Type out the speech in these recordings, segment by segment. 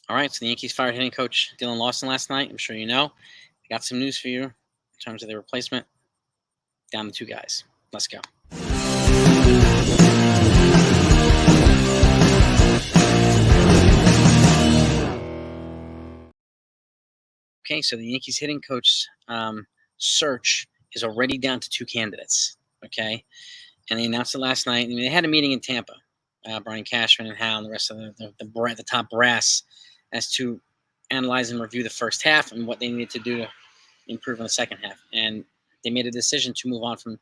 All right, so the Yankees fired hitting coach Dylan Lawson last night. I'm sure you know. I got some news for you in terms of the replacement. Down to 2 guys. Let's go. Okay, so the Yankees hitting coach search is already down to 2 candidates. Okay, and they announced it last night. I mean, they had a meeting in Tampa, Brian Cashman and Hal and the rest of the top brass, as to analyze and review the first half and what they needed to do to improve in the second half. And they made a decision to move on from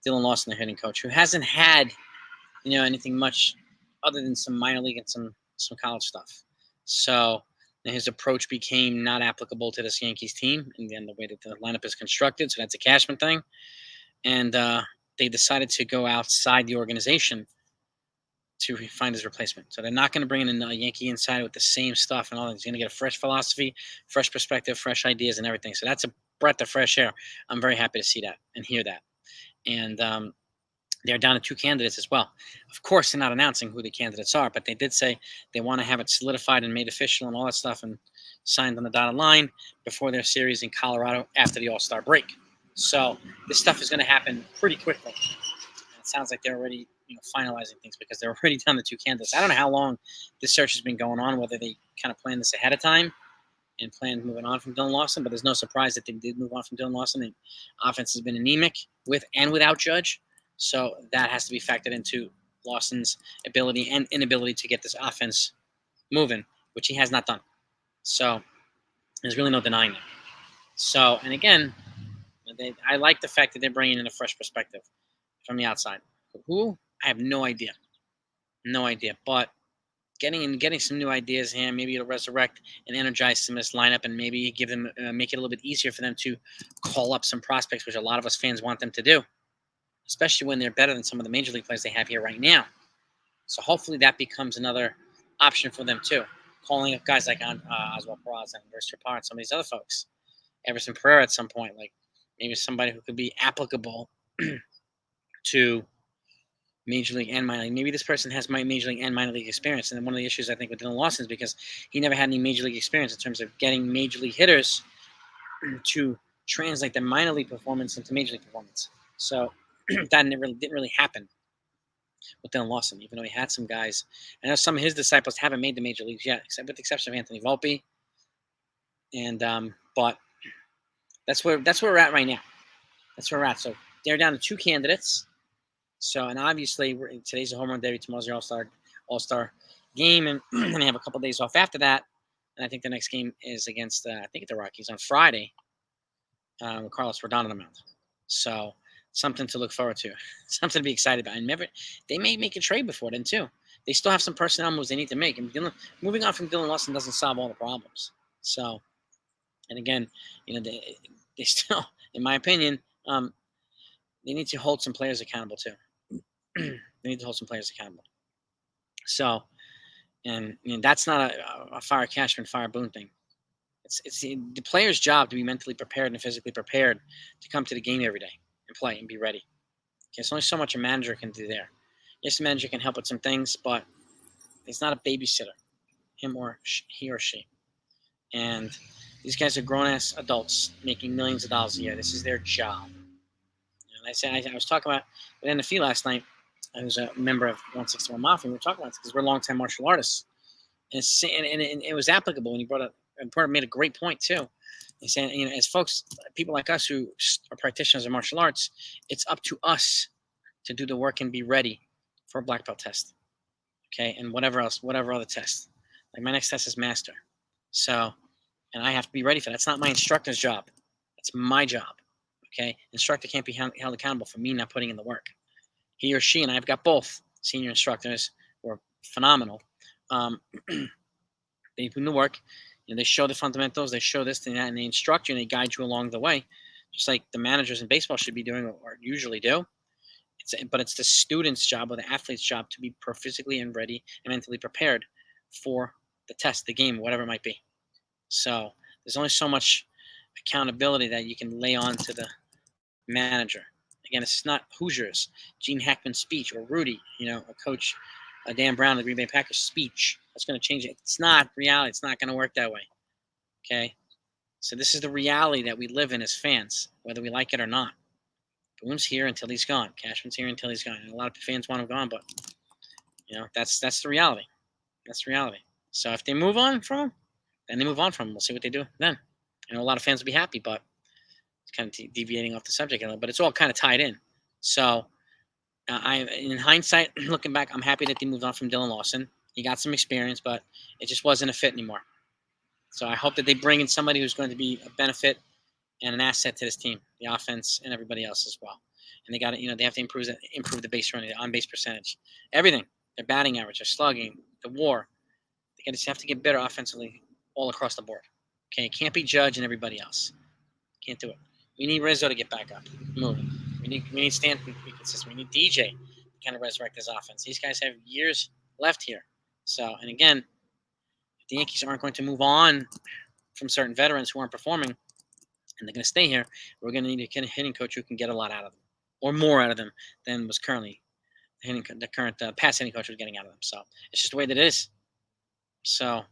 Dylan Lawson, their hitting coach, who hasn't had anything much other than some minor league and some college stuff. So his approach became not applicable to this Yankees team and then the way that the lineup is constructed. So that's a Cashman thing. And they decided to go outside the organization to find his replacement. So they're not going to bring in a Yankee inside with the same stuff and all that. He's going to get a fresh philosophy, fresh perspective, fresh ideas and everything. So that's a breath of fresh air. I'm very happy to see that and hear that. And they're down to 2 candidates as well. Of course, they're not announcing who the candidates are, but they did say they want to have it solidified and made official and all that stuff and signed on the dotted line before their series in Colorado after the All-Star break. So this stuff is going to happen pretty quickly. And it sounds like they're already finalizing things because they're already down to 2 candidates. I don't know how long this search has been going on, whether they kind of planned this ahead of time and planned moving on from Dylan Lawson, but there's no surprise that they did move on from Dylan Lawson. The offense has been anemic with and without Judge. So that has to be factored into Lawson's ability and inability to get this offense moving, which he has not done. So there's really no denying that. So, and again, I like the fact that they're bringing in a fresh perspective from the outside. Who? I have no idea. No idea. But getting some new ideas here, maybe it'll resurrect and energize some of this lineup and maybe give them, make it a little bit easier for them to call up some prospects, which a lot of us fans want them to do, especially when they're better than some of the major league players they have here right now. So hopefully that becomes another option for them too. Calling up guys like Oswald Peraza and Verster Parr and some of these other folks. Everson Pereira at some point, like maybe somebody who could be applicable to major league and minor league. Maybe this person has major league and minor league experience. And then one of the issues I think with Dylan Lawson is because he never had any major league experience in terms of getting major league hitters to translate their minor league performance into major league performance. So that didn't really happen with Dylan Lawson, even though he had some guys. I know some of his disciples haven't made the major leagues yet, except with the exception of Anthony Volpe. And but that's where we're at right now. That's where we're at. So they're down to 2 candidates. So, and obviously today's a home run derby, tomorrow's the All-Star game, and they have a couple days off after that. And I think the next game is against I think the Rockies on Friday with Carlos Rodon on the mound. So something to look forward to, something to be excited about. And remember, they may make a trade before then too. They still have some personnel moves they need to make. And moving on from Dylan Lawson doesn't solve all the problems. So, and again, they still, in my opinion, they need to hold some players accountable too. They need to hold some players accountable. So, and that's not a fire Cashman, fire Boone thing. It's the player's job to be mentally prepared and physically prepared to come to the game every day and play and be ready. Okay, there's only so much a manager can do there. Yes, the manager can help with some things, but he's not a babysitter, him or he or she. And these guys are grown-ass adults making millions of dollars a year. This is their job. And I was talking about with NFE last night. I was a member of 161 Mafia. We were talking about this because we're longtime martial artists. And it was applicable. And he made a great point, too. He said, as folks, people like us who are practitioners of martial arts, it's up to us to do the work and be ready for a black belt test. Okay, and whatever other test. Like my next test is master. So, and I have to be ready for that. That's not my instructor's job. That's my job. Okay, instructor can't be held accountable for me not putting in the work. He or she, and I've got both senior instructors who are phenomenal. They put in the work. They show the fundamentals. They show this and that, and they instruct you and they guide you along the way, just like the managers in baseball should be doing or usually do. But it's the student's job or the athlete's job to be physically and ready and mentally prepared for the test, the game, whatever it might be. So there's only so much accountability that you can lay on to the manager. Again, it's not Hoosiers, Gene Hackman's speech, or Rudy, a coach Dan Brown, the Green Bay Packers speech. That's going to change it. It's not reality. It's not going to work that way. Okay? So this is the reality that we live in as fans, whether we like it or not. Boone's here until he's gone. Cashman's here until he's gone. And a lot of fans want him gone, but that's the reality. That's the reality. So if they move on from him, then they move on from him. We'll see what they do then. I know a lot of fans will be happy, but it's kind of deviating off the subject a little, but it's all kind of tied in. So in hindsight, looking back, I'm happy that they moved on from Dylan Lawson. He got some experience, but it just wasn't a fit anymore. So I hope that they bring in somebody who's going to be a benefit and an asset to this team, the offense and everybody else as well. And they got to, they have to improve the base running, the on-base percentage, everything. Their batting average, their slugging, the WAR. They just have to get better offensively all across the board. Okay, it can't be Judge and everybody else. Can't do it. We need Rizzo to get back up, moving. We need Stanton to be consistent. We need DJ to kind of resurrect this offense. These guys have years left here. So, and again, if the Yankees aren't going to move on from certain veterans who aren't performing, and they're going to stay here, we're going to need a hitting coach who can get a lot out of them, or more out of them than was currently the current past hitting coach was getting out of them. So it's just the way that it is. So,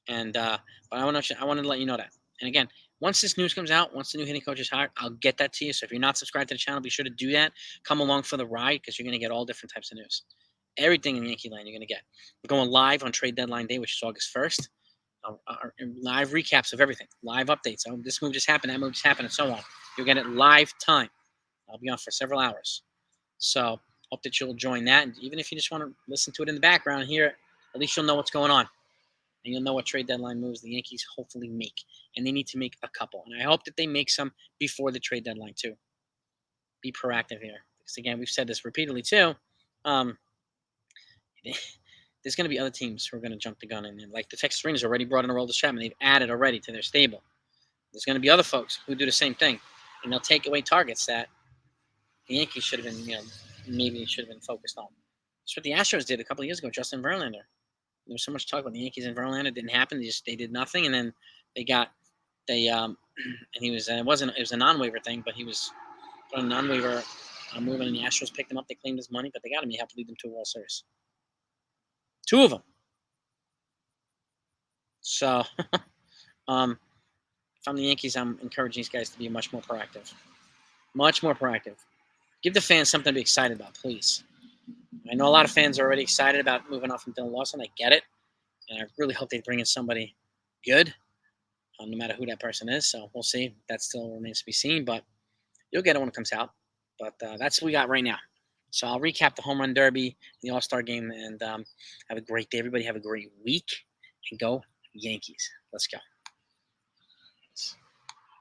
but I wanted to let you know that. And again, once this news comes out, once the new hitting coach is hired, I'll get that to you. So if you're not subscribed to the channel, be sure to do that. Come along for the ride because you're going to get all different types of news. Everything in Yankee land you're going to get. We're going live on trade deadline day, which is August 1st. Live recaps of everything. Live updates. Oh, this move just happened, that move just happened, and so on. You'll get it live time. I'll be on for several hours. So hope that you'll join that. And even if you just want to listen to it in the background here, at least you'll know what's going on. And you'll know what trade deadline moves the Yankees hopefully make. And they need to make a couple. And I hope that they make some before the trade deadline, too. Be proactive here. Because, again, we've said this repeatedly, too. There's going to be other teams who are going to jump the gun. And like the Texas Rangers already brought in Aroldis Chapman. They've added already to their stable. There's going to be other folks who do the same thing. And they'll take away targets that the Yankees should have been, maybe should have been focused on. That's what the Astros did a couple of years ago, Justin Verlander. There was so much talk about the Yankees and Verlander. It didn't happen. They did nothing, and then and he was it was a non-waiver thing, but he was on a non-waiver move, and the Astros picked him up. They claimed his money, but they got him. He helped lead them to a World Series. 2 of them. So, if I'm the Yankees, I'm encouraging these guys to be much more proactive. Much more proactive. Give the fans something to be excited about, please. I know a lot of fans are already excited about moving on from Dylan Lawson. I get it. And I really hope they bring in somebody good, no matter who that person is. So we'll see. That still remains to be seen. But you'll get it when it comes out. But that's what we got right now. So I'll recap the Home Run Derby, the All-Star Game, and have a great day. Everybody have a great week. And go Yankees. Let's go.